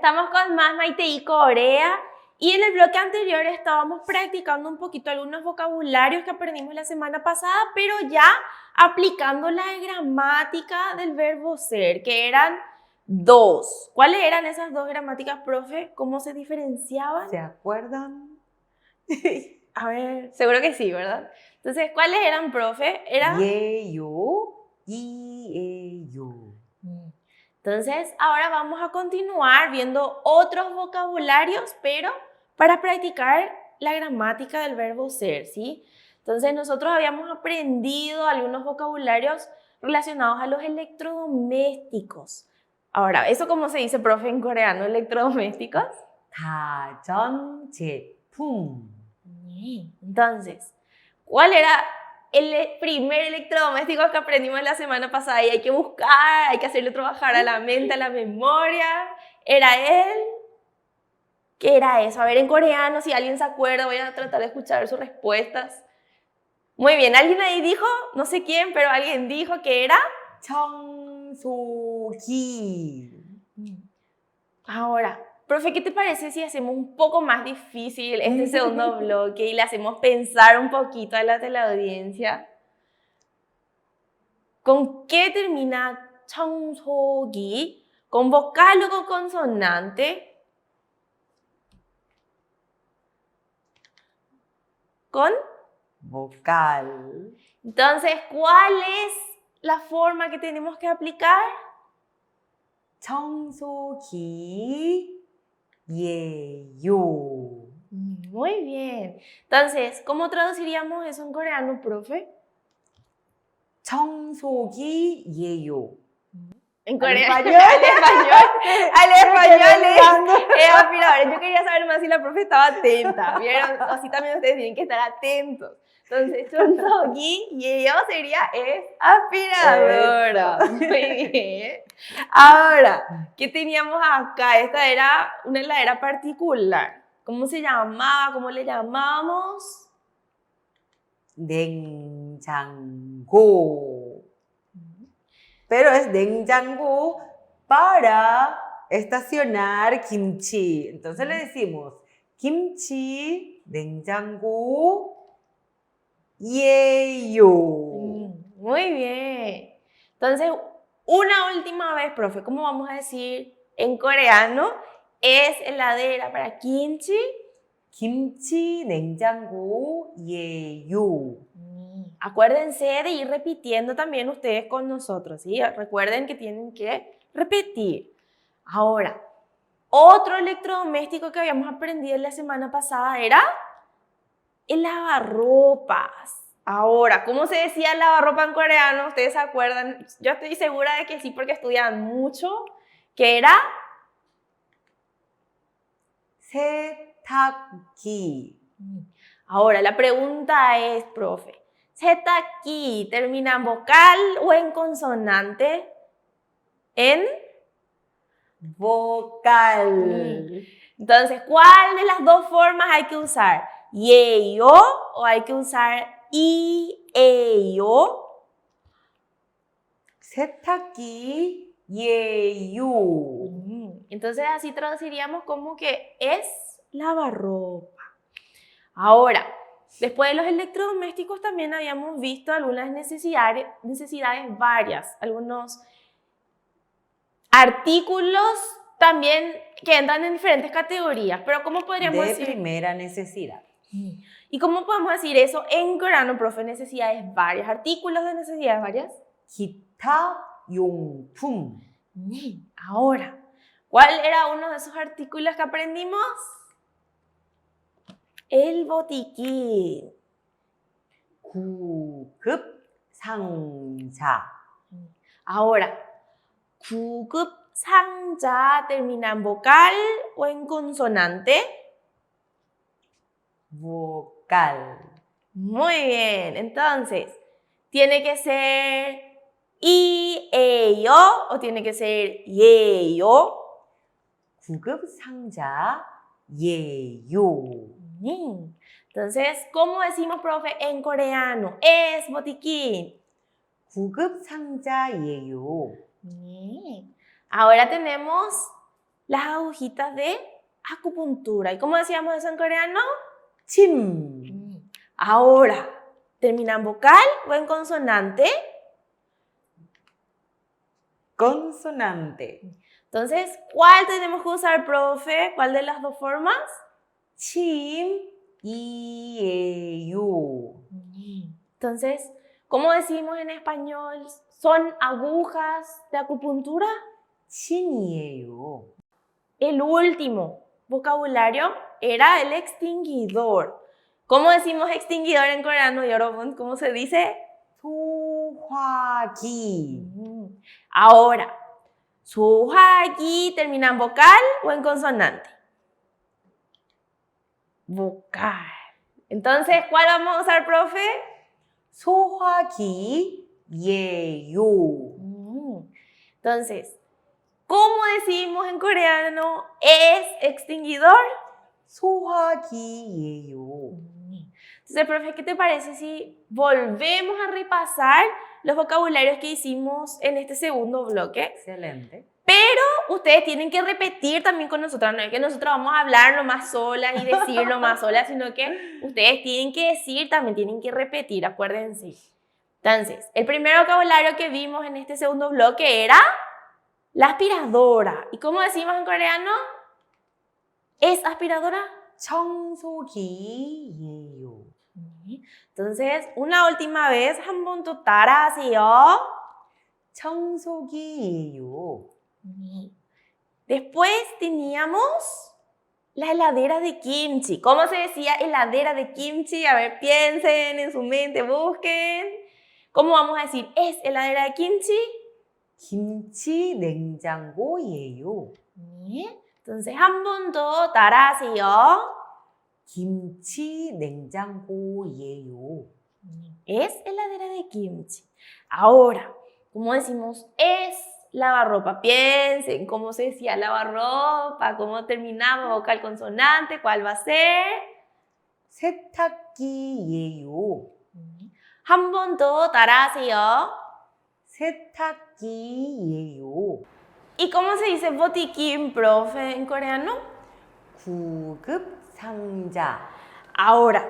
Estamos con más Maite y Corea y en el bloque anterior estábamos practicando un poquito algunos vocabularios que aprendimos la semana pasada, pero ya aplicando la gramática del verbo ser, que eran dos. ¿Cuáles eran esas dos gramáticas, profe? ¿Cómo se diferenciaban? ¿Se acuerdan? A ver, seguro que sí, ¿verdad? Entonces, ¿cuáles eran, profe? Era... Yeyo y eyo. Entonces, ahora vamos a continuar viendo otros vocabularios, pero para practicar la gramática del verbo ser, ¿sí? Entonces, nosotros habíamos aprendido algunos vocabularios relacionados a los electrodomésticos. Ahora, ¿eso cómo se dice, profe, en coreano, electrodomésticos? 가전제품. Entonces, ¿cuál era el primer electrodoméstico que aprendimos la semana pasada? Y hay que buscar, hay que hacerle trabajar a la mente, a la memoria. ¿Era él? ¿Qué era eso? A ver, en coreano, si alguien se acuerda, voy a tratar de escuchar sus respuestas. Muy bien, alguien ahí dijo, no sé quién, pero alguien dijo que era... 청소기. Ahora, profe, ¿qué te parece si hacemos un poco más difícil este segundo bloque y le hacemos pensar un poquito a la teleaudiencia? ¿Con qué termina 청소기? ¿Con vocal o con consonante? ¿Con? vocal. Entonces, ¿cuál es la forma que tenemos que aplicar? 청소기 예요. Muy bien. Entonces, ¿cómo traduciríamos eso en coreano, profe? 청소기 예요. En ¿Al coreano. español? Al español es aspiradores. Yo quería saber más si la profe estaba atenta. ¿Vieron? Así también ustedes tienen que estar atentos. Entonces, 청소기 y yo sería es aspiradora. Muy bien. Ahora, ¿qué teníamos acá? Esta era una heladera particular. ¿Cómo se llamaba? ¿Cómo le llamamos? 냉장고. Pero es 냉장고 para estacionar kimchi. Entonces le decimos kimchi 냉장고 예요. Muy bien. Entonces, una última vez, profe, ¿cómo vamos a decir en coreano? Es heladera para kimchi. 김치 냉장고 예요. Acuérdense de ir repitiendo también ustedes con nosotros, ¿sí? Recuerden que tienen que repetir. Ahora, otro electrodoméstico que habíamos aprendido la semana pasada era el lavarropas. Ahora, ¿cómo se decía lavarropa en coreano? ¿Ustedes se acuerdan? Yo estoy segura de que sí, porque estudian mucho. ¿Qué era? 세탁기. Ahora, la pregunta es, profe, ¿setak기 termina en vocal o en consonante? En vocal. Entonces, ¿cuál de las dos formas hay que usar? ¿Yeyo o hay que usar i에요? 세탁기 예요. Entonces, así traduciríamos como que es lavarropa. Ahora, después de los electrodomésticos también habíamos visto algunas necesidades varias, algunos artículos también que entran en diferentes categorías, pero ¿cómo podríamos decir? De primera necesidad. ¿Y cómo podemos decir eso en coreano, profe? Necesidades varias, artículos de necesidades varias. 기타 용품. Ahora, ¿cuál era uno de esos artículos que aprendimos? El botiquín. 구급 상자. Ahora, 구급 상자 termina en vocal o en consonante. vocal. Muy bien, entonces, ¿tiene que ser 이에요 o tiene que ser 예요? 구급 상자 예요. Entonces, ¿cómo decimos, profe, en coreano? Es botiquín. 구급 상자 예요. Ahora tenemos las agujitas de acupuntura. ¿Y cómo decíamos eso en coreano? 침, Ahora, ¿termina en vocal o en consonante? consonante. Entonces, ¿cuál tenemos que usar, profe? ¿Cuál de las dos formas? 침, 이에요. Entonces, ¿cómo decimos en español? ¿Son agujas de acupuntura? 침이에요. El último vocabulario era el extinguidor. ¿Cómo decimos extinguidor en coreano, 여러분? ¿Cómo se dice? 소화기. Ahora, 소화기 termina en vocal o en consonante? Vocal. Entonces, ¿cuál vamos a usar, profe? 소화기예요. Entonces, ¿cómo decimos en coreano es extinguidor? 소화기예요. Entonces, profe, ¿qué te parece si volvemos a repasar los vocabularios que hicimos en este segundo bloque? Excelente. Pero ustedes tienen que repetir también con nosotras, no es que nosotros vamos a hablarlo más solas y decirlo más solas, sino que ustedes tienen que decir, también tienen que repetir, acuérdense. Entonces, el primer vocabulario que vimos en este segundo bloque era la aspiradora. ¿Y cómo decimos en coreano? ¿Es aspiradora? 청소기예요. Entonces, una última vez, 한번 더 따라하세요. 청소기예요. Después teníamos la heladera de kimchi. ¿Cómo se decía heladera de kimchi? A ver, piensen en su mente, busquen. ¿Cómo vamos a decir es heladera de kimchi? 김치 냉장고예요. Entonces, 한번 더 따라하세요. 김치 냉장고예요. Es heladera de kimchi. Ahora, ¿cómo decimos es lavarropa? Piensen cómo se decía lavarropa, cómo terminamos vocal consonante, ¿cuál va a ser? 세탁기예요. 한 번 더 따라하세요. 세탁기예요. ¿Y cómo se dice botiquín, profe, en coreano? 구급 상자. Ahora,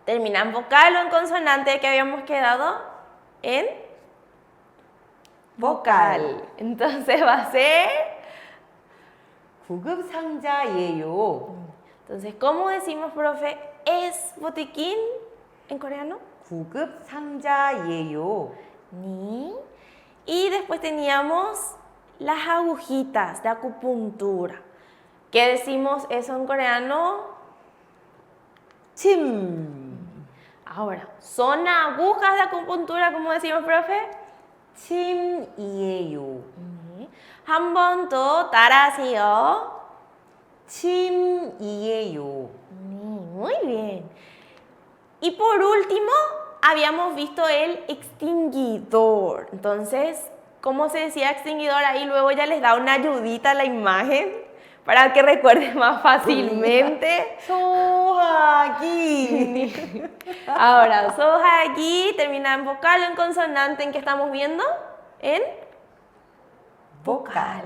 ¿termina en vocal o en consonante que habíamos quedado? En vocal. Entonces va a ser... 구급 상자예요. Entonces, ¿cómo decimos, profe, es botiquín en coreano? 구급 상자예요. Ni. Y después teníamos las agujitas de acupuntura. ¿Qué decimos eso en coreano? 침. Ahora, ¿son agujas de acupuntura, como decimos, profe? 침이에요. 한 번 더 따라하세요. 침이에요. Muy bien. Y por último, habíamos visto el extinguidor. Entonces, ¿cómo se decía extinguidor? Ahí luego ya les da una ayudita a la imagen para que recuerden más fácilmente. 소화기. Ahora, sohagi termina en vocal o en consonante. ¿En qué estamos viendo? En vocal.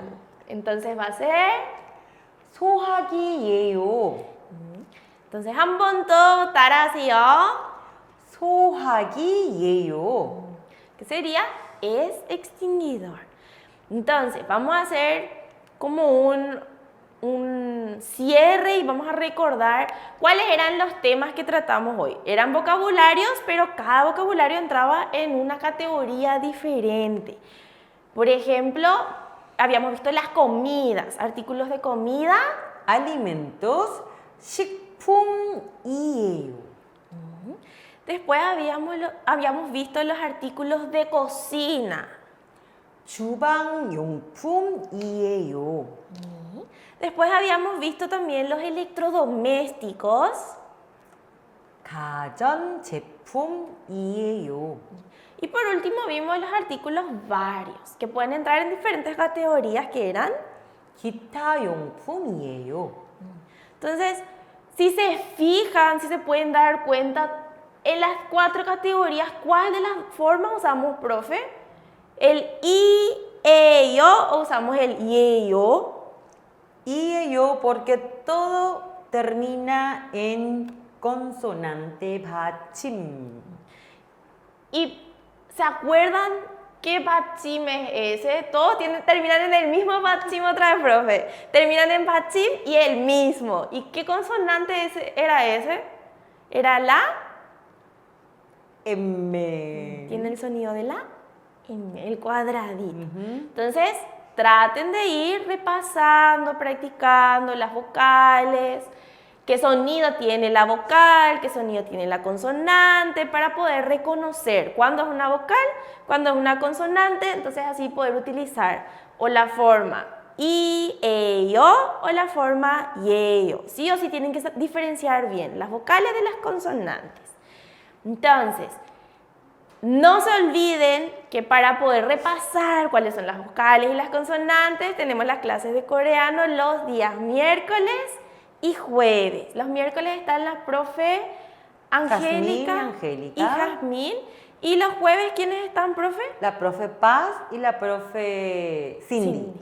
Entonces va a ser... 소화기예요. entonces, 한 번 더 따라하세요. 소화기예요. ¿Qué sería? Es extinguidor. Entonces, vamos a hacer como un cierre y vamos a recordar cuáles eran los temas que tratamos hoy. Eran vocabularios, pero cada vocabulario entraba en una categoría diferente. Por ejemplo, habíamos visto las comidas, artículos de comida. alimentos, 식품이에요. Después habíamos visto los artículos de cocina. 주방용품이에요. Después habíamos visto también los electrodomésticos. 가전제품이에요. Y por último vimos los artículos varios, que pueden entrar en diferentes categorías que eran. 기타용품이에요. Entonces, si se fijan, si se pueden dar cuenta, en las 4 categorías, ¿cuál de las formas usamos, profe? ¿El i, e, yo o usamos el ye, yo? 이에요 porque todo termina en consonante 받침. ¿Y se acuerdan qué 받침 es ese? Todos terminan en el mismo 받침 otra vez, profe. Terminan en 받침 y el mismo. ¿Y qué consonante era ese? ¿Era la? M. Tiene el sonido de la M, el cuadradito. Entonces, traten de ir repasando, practicando las vocales. ¿Qué sonido tiene la vocal? ¿Qué sonido tiene la consonante? Para poder reconocer cuándo es una vocal, cuándo es una consonante. Entonces así poder utilizar o la forma I, E, O o la forma Y, O. Sí o sí tienen que diferenciar bien las vocales de las consonantes. Entonces, no se olviden que para poder repasar cuáles son las vocales y las consonantes, tenemos las clases de coreano los días miércoles y jueves. Los miércoles están las profe Angélica y Jazmín. ¿Y los jueves quiénes están, profe? La profe Paz y la profe Cindy.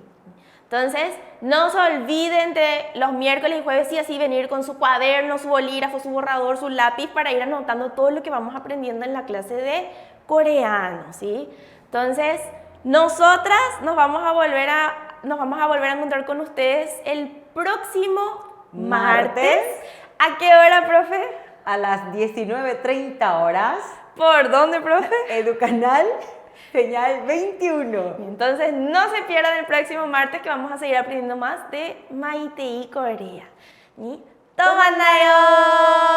Entonces, no se olviden de los miércoles y jueves y así venir con su cuaderno, su bolígrafo, su borrador, su lápiz para ir anotando todo lo que vamos aprendiendo en la clase de coreano, ¿sí? Entonces, nosotras nos vamos a volver a encontrar con ustedes el próximo martes. ¿A qué hora, profe? A las 19:30 horas. ¿Por dónde, profe? Educanal, señal 21. Entonces, no se pierdan el próximo martes que vamos a seguir aprendiendo más de Maite y Corea. ¿Sí? ¡Tomanayo!